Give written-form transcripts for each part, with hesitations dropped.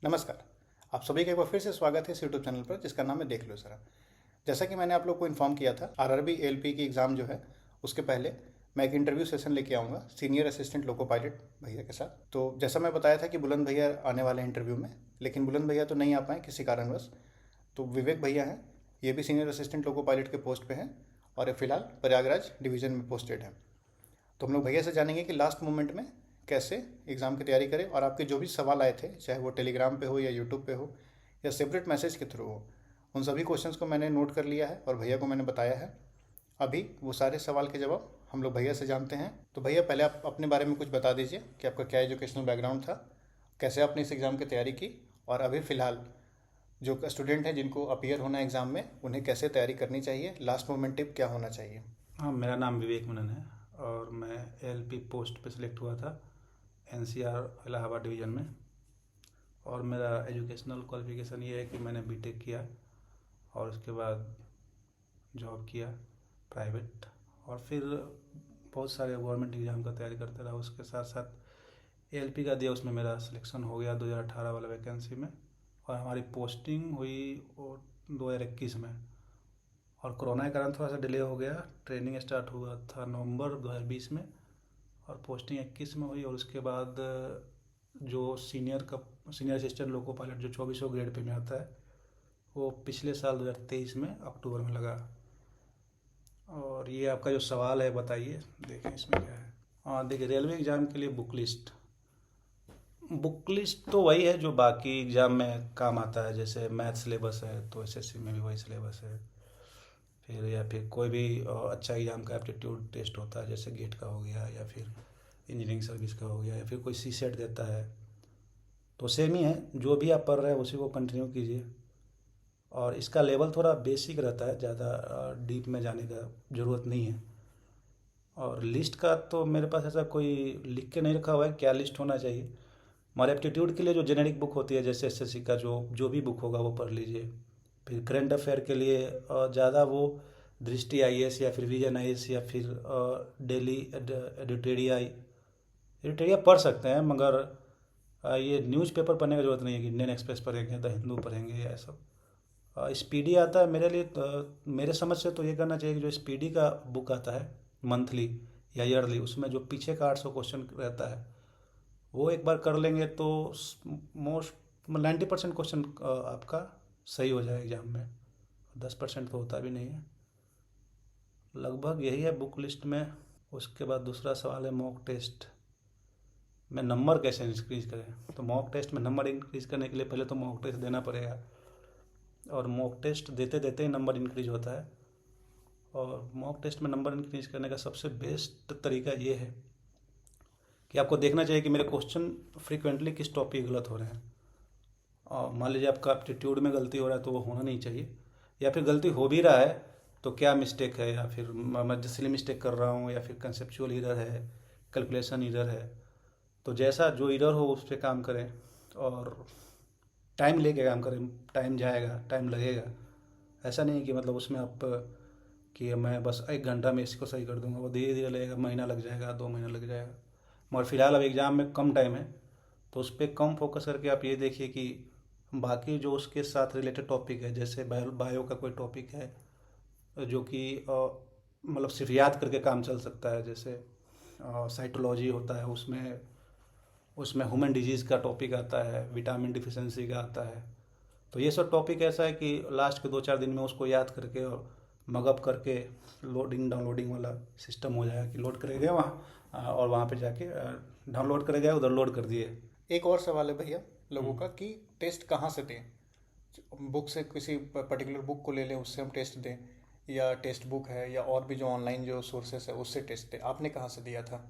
नमस्कार। आप सभी का एक बार फिर से स्वागत है इस यूट्यूब चैनल पर जिसका नाम है देख लो सर। जैसा कि मैंने आप लोग को इन्फॉर्म किया था, आरआरबी एएलपी की एग्ज़ाम जो है उसके पहले मैं एक इंटरव्यू सेशन लेके आऊँगा सीनियर असिस्टेंट लोको पायलट भैया के साथ। तो जैसा मैं बताया था कि बुलंद भैया आने वाले हैं इंटरव्यू में, लेकिन बुलंद भैया तो नहीं आ पाए किसी कारणवश। तो विवेक भैया हैं, ये भी सीनियर असिस्टेंट लोको पायलट के पोस्ट पे हैं और ये फिलहाल प्रयागराज डिवीज़न में पोस्टेड हैं। तो हम लोग भैया से जानेंगे कि लास्ट मोमेंट में कैसे एग्ज़ाम की तैयारी करें और आपके जो भी सवाल आए थे, चाहे वो टेलीग्राम पे हो या यूट्यूब पे हो या सेपरेट मैसेज के थ्रू हो, उन सभी क्वेश्चंस को मैंने नोट कर लिया है और भैया को मैंने बताया है। अभी वो सारे सवाल के जवाब हम लोग भैया से जानते हैं। तो भैया पहले आप अपने बारे में कुछ बता दीजिए कि आपका क्या एजुकेशनल बैकग्राउंड था, कैसे आपने इस एग्ज़ाम की तैयारी की, और अभी फ़िलहाल जो स्टूडेंट हैं जिनको अपीयर होना है एग्ज़ाम में, उन्हें कैसे तैयारी करनी चाहिए, लास्ट मोमेंट टिप क्या होना चाहिए। हाँ, मेरा नाम विवेक मनन है और मैं एलपी पोस्ट पे सिलेक्ट हुआ था एनसीआर इलाहाबाद डिवीज़न में। और मेरा एजुकेशनल क्वालिफिकेशन ये है कि मैंने बीटेक किया और उसके बाद जॉब किया प्राइवेट, और फिर बहुत सारे गवर्नमेंट एग्ज़ाम का तैयारी करते रहा। उसके साथ साथ एएलपी का दिया, उसमें मेरा सिलेक्शन हो गया 2018 वाला वैकेंसी में, और हमारी पोस्टिंग हुई वो 2021 में। और कोरोना के कारण थोड़ा सा डिले हो गया। ट्रेनिंग स्टार्ट हुआ था नवंबर 2020 में और पोस्टिंग 21 में हुई। और उसके बाद जो सीनियर असिस्टेंट लोको पायलट जो 2400 ग्रेड पे में आता है, वो पिछले साल 2023 में अक्टूबर में लगा। और ये आपका जो सवाल है बताइए, देखें इसमें क्या है। हाँ देखिए, रेलवे एग्ज़ाम के लिए बुक लिस्ट तो वही है जो बाकी एग्ज़ाम में काम आता है। जैसे मैथ सिलेबस है तो एसएससी में भी वही सिलेबस है। फिर या फिर कोई भी अच्छा एग्ज़ाम का एप्टीट्यूड टेस्ट होता है, जैसे गेट का हो गया या फिर इंजीनियरिंग सर्विस का हो गया या फिर कोई सी सेट देता है, तो सेम ही है। जो भी आप पढ़ रहे हैं उसी को कंटिन्यू कीजिए। और इसका लेवल थोड़ा बेसिक रहता है, ज़्यादा डीप में जाने का ज़रूरत नहीं है। और लिस्ट का तो मेरे पास ऐसा कोई लिख के नहीं रखा हुआ है क्या लिस्ट होना चाहिए। हमारे एप्टीट्यूड के लिए जो जेनेरिक बुक होती है, जैसे एसएससी का जो जो भी बुक होगा वो पढ़ लीजिए। फिर करंट अफेयर के लिए ज़्यादा वो दृष्टि आईएएस या फिर विजन आईएएस या फिर डेली एडिटोरिया एडिटोरिया पढ़ सकते हैं, मगर ये न्यूज़पेपर पढ़ने की ज़रूरत नहीं है कि इंडियन एक्सप्रेस पढ़ेंगे, द हिंदू पढ़ेंगे या सब। स्पीडी आता है मेरे लिए मेरे समझ से तो ये करना चाहिए कि जो स्पीडी का बुक आता है मंथली या ईयरली, उसमें जो पीछे का 800 क्वेश्चन रहता है वो एक बार कर लेंगे तो मोस्ट 90% क्वेश्चन आपका सही हो जाए एग्ज़ाम में। 10% तो होता भी नहीं है। लगभग यही है बुक लिस्ट में। उसके बाद दूसरा सवाल है मॉक टेस्ट में नंबर कैसे इंक्रीज करें। तो मॉक टेस्ट में नंबर इंक्रीज करने के लिए पहले तो मॉक टेस्ट देना पड़ेगा, और मॉक टेस्ट देते देते ही नंबर इंक्रीज होता है। और मॉक टेस्ट में नंबर इंक्रीज करने का सबसे बेस्ट तरीका ये है कि आपको देखना चाहिए कि मेरे क्वेश्चन फ्रीक्वेंटली किस टॉपिक गलत हो रहे हैं। और मान लीजिए आपका एप्टीट्यूड में गलती हो रहा है तो वो होना नहीं चाहिए, या फिर गलती हो भी रहा है तो क्या मिस्टेक है, या फिर मैं सिली मिस्टेक कर रहा हूँ या फिर कंसेप्चुअल इरर है, कैलकुलेशन इरर है। तो जैसा जो इरर हो उस पर काम करें और टाइम लेके काम करें। टाइम जाएगा, टाइम लगेगा। ऐसा नहीं कि मतलब उसमें आप कि मैं बस 1 घंटा में इसको सही कर दूंगा, वो धीरे धीरे लगेगा, महीना लग जाएगा, 2 महीना लग जाएगा। मगर फिलहाल अब एग्ज़ाम में कम टाइम है तो उस पर कम फोकस करके आप ये देखिए कि बाकी जो उसके साथ रिलेटेड टॉपिक है, जैसे बायो का कोई टॉपिक है जो कि मतलब सिर्फ याद करके काम चल सकता है, जैसे साइटोलॉजी होता है, उसमें उसमें ह्यूमन डिजीज़ का टॉपिक आता है, विटामिन डिफिशेंसी का आता है। तो ये सब टॉपिक ऐसा है कि लास्ट के 2-4 दिन में उसको याद करके और मगअप करके लोडिंग डाउनलोडिंग वाला सिस्टम हो जाएगा कि लोड करेगा वहाँ और वहाँ पे जाके डाउनलोड करेगा, उधर लोड कर दिए। एक और सवाल है भैया लोगों हम्म। का कि टेस्ट कहाँ से दें। बुक से किसी पर्टिकुलर बुक को ले लें, उससे हम टेस्ट दें, या टेक्स्ट बुक है, या और भी जो ऑनलाइन जो सोर्सेस है उससे टेस्ट दें। आपने कहाँ से दिया था।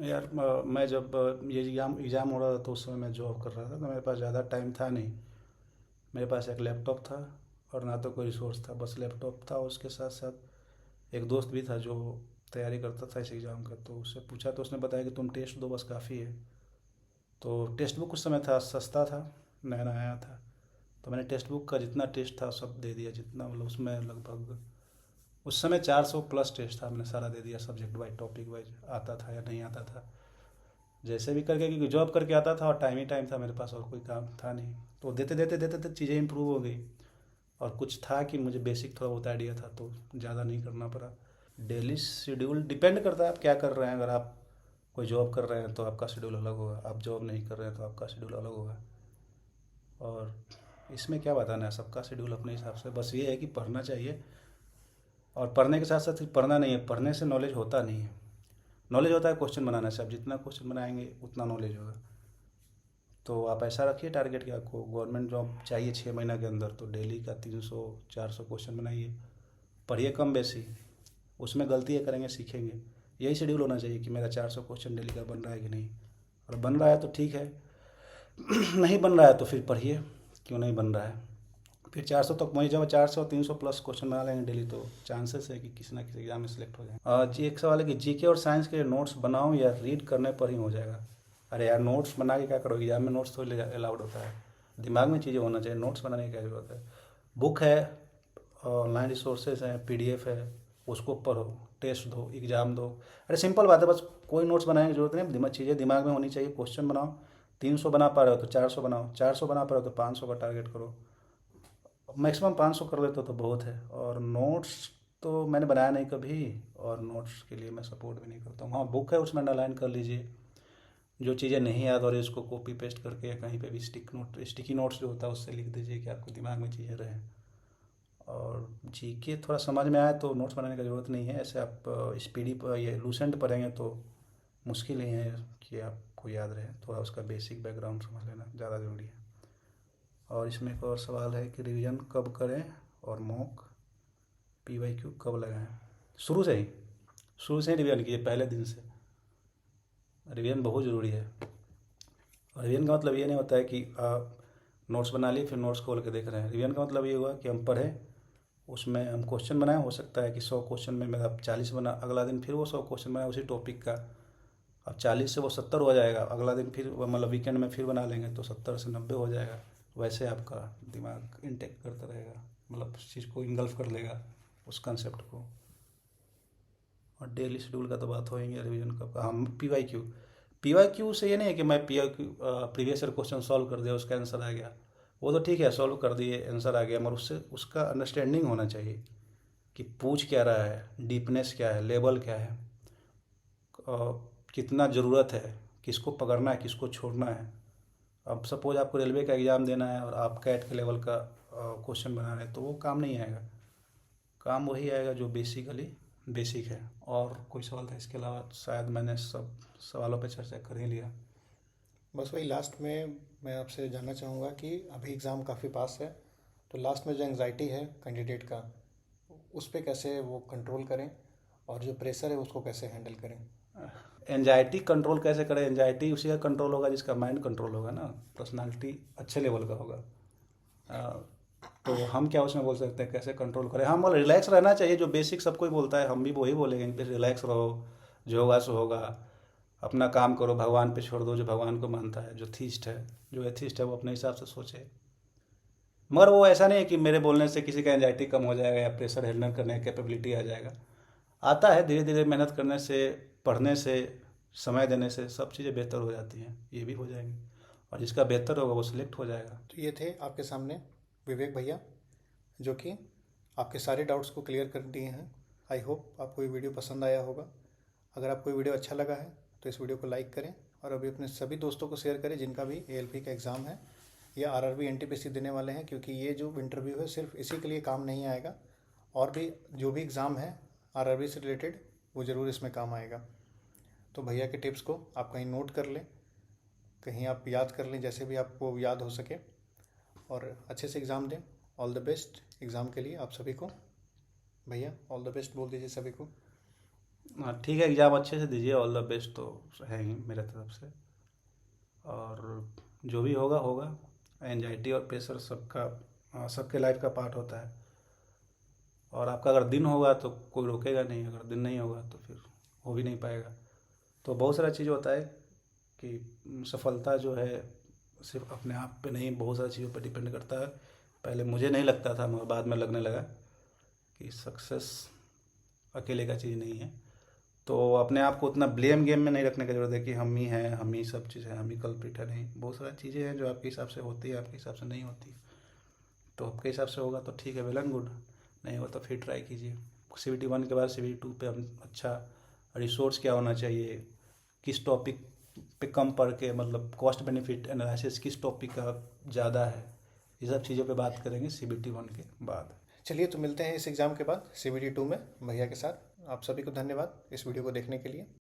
यार मैं जब ये एग्ज़ाम एग्ज़ाम हो रहा था तो उस समय मैं जॉब कर रहा था, तो मेरे पास ज़्यादा टाइम था नहीं। मेरे पास एक लैपटॉप था और ना तो कोई रिसोर्स था, बस लैपटॉप था। उसके साथ साथ एक दोस्त भी था जो तैयारी करता था इस एग्ज़ाम का, तो उससे पूछा तो उसने बताया कि तुम टेस्ट दो बस काफ़ी है। तो टेक्स्ट बुक उस समय था, सस्ता था, नया नया आया था। तो मैंने टेक्स्ट बुक का जितना टेस्ट था सब दे दिया, जितना मतलब उसमें लगभग उस समय 400 प्लस टेस्ट था, मैंने सारा दे दिया, सब्जेक्ट वाइज टॉपिक वाइज आता था या नहीं आता था। जैसे भी करके, क्योंकि जॉब करके आता था और टाइम था मेरे पास, और कोई काम था नहीं, तो देते चीज़ें इंप्रूव हो गई। और कुछ था कि मुझे बेसिक थोड़ा बहुत आइडिया था, तो ज़्यादा नहीं करना पड़ा। डेली शेड्यूल डिपेंड करता है आप क्या कर रहे हैं। अगर आप कोई जॉब कर रहे हैं तो आपका शेड्यूल अलग होगा, आप जॉब नहीं कर रहे हैं तो आपका शेड्यूल अलग होगा। और इसमें क्या बताना है, सबका शेड्यूल अपने हिसाब से। बस ये है कि पढ़ना चाहिए, और पढ़ने के साथ साथ सिर्फ पढ़ना नहीं है, पढ़ने से नॉलेज होता नहीं है। नॉलेज होता है क्वेश्चन बनाने से, आप जितना क्वेश्चन बनाएंगे उतना नॉलेज होगा। तो आप ऐसा रखिए टारगेट कि आपको गवर्नमेंट जॉब चाहिए 6 महीना के अंदर, तो डेली का 300-400 क्वेश्चन बनाइए। पढ़िए कम बेसी, उसमें गलतियाँ करेंगे सीखेंगे। यही शेड्यूल होना चाहिए कि मेरा 400 क्वेश्चन डेली का बन रहा है कि नहीं। और बन रहा है तो ठीक है, नहीं बन रहा है तो फिर पढ़िए क्यों नहीं बन रहा है। फिर 400 तक पहुँच जाओ, 400-300 प्लस क्वेश्चन बना लेंगे डेली, तो चांसेस है कि किसी ना किसी एग्जाम में सिलेक्ट हो जाए। जी एक सवाल है कि जीके और साइंस के नोट्स बनाऊं या रीड करने पर ही हो जाएगा। अरे यार, नोट्स बना के क्या करोगे, एग्जाम में नोट्स थोड़ी अलाउड होता है। दिमाग में चीज़ें होना चाहिए, नोट्स बनाने की क्या जरूरत है। बुक है, ऑनलाइन रिसोर्सेज हैं, पीडीएफ है, उसको पढ़ो, टेस्ट दो, एग्जाम दो। अरे सिंपल बात है, बस कोई नोट्स बनाने की जरूरत नहीं, चीज़ें दिमाग में होनी चाहिए। क्वेश्चन बनाओ, 300 बना पा रहे हो तो 400 बनाओ, 400 बना पा रहे हो तो 500 का टारगेट करो। मैक्सिमम 500 कर लेते हो तो बहुत है। और नोट्स तो मैंने बनाया नहीं कभी, और नोट्स के लिए मैं सपोर्ट भी नहीं करता हूँ। हाँ, बुक है, उसमें अंडरलाइन कर लीजिए। जो चीज़ें नहीं याद हो रही उसको कॉपी पेस्ट करके या कहीं पे भी स्टिकी नोट्स जो होता है उससे लिख दीजिए कि आपके दिमाग में चीज़ें रहें। और जीके थोड़ा समझ में आए तो नोट्स बनाने की ज़रूरत नहीं है। ऐसे आप स्पीडी पर ये लूसेंट पढ़ेंगे तो मुश्किल ही है कि आपको याद रहे। थोड़ा उसका बेसिक बैकग्राउंड समझ लेना ज़्यादा ज़रूरी है। और इसमें एक और सवाल है कि रिवीजन कब करें और मॉक पीवाईक्यू कब लगाएं। शुरू से ही रिवीजन कीजिए, पहले दिन से। रिवीजन बहुत ज़रूरी है। और रिवीजन का मतलब ये नहीं होता है कि आप नोट्स बना लिए फिर नोट्स खोल के देख रहे हैं। रिवीजन का मतलब ये हुआ कि हम पढ़ें, उसमें हम क्वेश्चन बनाएं। हो सकता है कि 100 क्वेश्चन में मेरा 40 बना, अगला दिन फिर वो 100 क्वेश्चन बनाए उसी टॉपिक का। अब 40 से वो 70 हो जाएगा, अगला दिन फिर मतलब वीकेंड में फिर बना लेंगे तो 70 से 90 हो जाएगा। वैसे आपका दिमाग इंटेक करता रहेगा, मतलब उस चीज़ को इंगल्फ कर लेगा, उस कंसेप्ट को। और डेली शेड्यूल का तो बात होएंगे, रिवीजन का। हम पीवाईक्यू से ये नहीं है कि मैं PYQ previous year question solve कर दिया उसका आंसर आ गया। वो तो ठीक है, सॉल्व कर दिए आंसर आ गया, मगर उससे उसका अंडरस्टैंडिंग होना चाहिए कि पूछ क्या रहा है, डीपनेस क्या है, लेवल क्या है, कितना ज़रूरत है, किसको पकड़ना है, किसको छोड़ना है। अब सपोज आपको रेलवे का एग्ज़ाम देना है और आप कैट के लेवल का क्वेश्चन बना रहे हैं तो वो काम नहीं आएगा। काम वही आएगा जो बेसिकली बेसिक है। और कोई सवाल था इसके अलावा? शायद मैंने सब सवालों पे चर्चा कर ही लिया। बस वही लास्ट में मैं आपसे जानना चाहूँगा कि अभी एग्ज़ाम काफ़ी पास है, तो लास्ट में जो एंग्जाइटी है कैंडिडेट का, उस पे कैसे वो कंट्रोल करें, और जो प्रेशर है उसको कैसे हैंडल करें। एनजाइटी कंट्रोल कैसे करें? एनजाइटी उसी का कंट्रोल होगा जिसका माइंड कंट्रोल होगा ना, पर्सनालिटी अच्छे लेवल का होगा। तो हम क्या उसमें बोल सकते हैं कैसे कंट्रोल करें? हम रिलैक्स रहना चाहिए, जो बेसिक सब कोई बोलता है हम भी वही बोलेंगे कि रिलैक्स रहो, जो होगा सो होगा, अपना काम करो, भगवान पे छोड़ दो। जो भगवान को मानता है, जो थीस्ट है, जो एथिस्ट है, वो अपने हिसाब से सोचे। मगर वो ऐसा नहीं है कि मेरे बोलने से किसी का एंजाइटी कम हो जाएगा या प्रेशर हैंडल करने की कैपेबिलिटी आ जाएगा। आता है धीरे धीरे, मेहनत करने से, पढ़ने से, समय देने से सब चीज़ें बेहतर हो जाती हैं, ये भी हो जाएंगी। और जिसका बेहतर होगा वो सिलेक्ट हो जाएगा। तो ये थे आपके सामने विवेक भैया, जो कि आपके सारे डाउट्स को क्लियर कर दिए हैं। आई होप आपको ये वीडियो पसंद आया होगा। अगर आपको ये वीडियो अच्छा लगा है तो इस वीडियो को लाइक करें, और अभी अपने सभी दोस्तों को शेयर करें जिनका भी एएलपी का एग्ज़ाम है या आरआरबी एनटीपीसी देने वाले हैं, क्योंकि ये जो इंटरव्यू है सिर्फ इसी के लिए काम नहीं आएगा, और भी जो भी एग्ज़ाम है आरआरबी से रिलेटेड वो ज़रूर इसमें काम आएगा। तो भैया के टिप्स को आप कहीं नोट कर लें, कहीं आप याद कर लें, जैसे भी आपको याद हो सके, और अच्छे से एग्ज़ाम दें। ऑल द बेस्ट एग्ज़ाम के लिए आप सभी को। भैया ऑल द बेस्ट बोल दीजिए सभी को। हाँ ठीक है, एग्ज़ाम अच्छे से दीजिए, ऑल द बेस्ट तो है ही मेरे तरफ से। और जो भी होगा होगा। एंजाइटी और प्रेशर सबके लाइफ का पार्ट होता है। और आपका अगर दिन होगा तो कोई रोकेगा नहीं, अगर दिन नहीं होगा तो फिर हो भी नहीं पाएगा। तो बहुत सारा चीज़ होता है कि सफलता जो है सिर्फ अपने आप पे नहीं, बहुत सारी चीज़ों पर डिपेंड करता है। पहले मुझे नहीं लगता था, मगर बाद में लगने लगा कि सक्सेस अकेले का चीज़ नहीं है। तो अपने आप को उतना ब्लेम गेम में नहीं रखने की जरूरत है कि हम ही हैं, हम ही सब चीज़ है, हम ही कल्प्रिट है। नहीं, बहुत सारी चीज़ें हैं जो आपके हिसाब से होती है, आपके हिसाब से नहीं होती। तो आपके हिसाब से होगा तो ठीक है, वेल एंड गुड। नहीं होगा तो फिर ट्राई कीजिए। CBT 1 के बाद CBT 2 पे हम अच्छा रिसोर्स क्या होना चाहिए, किस टॉपिक पे कम पढ़ के, मतलब कॉस्ट बेनिफिट एनालिसिस किस टॉपिक का ज़्यादा है, ये सब चीज़ों पे बात करेंगे CBT 1 के बाद। चलिए, तो मिलते हैं इस एग्ज़ाम के बाद CBT 2 में भैया के साथ। आप सभी को धन्यवाद इस वीडियो को देखने के लिए।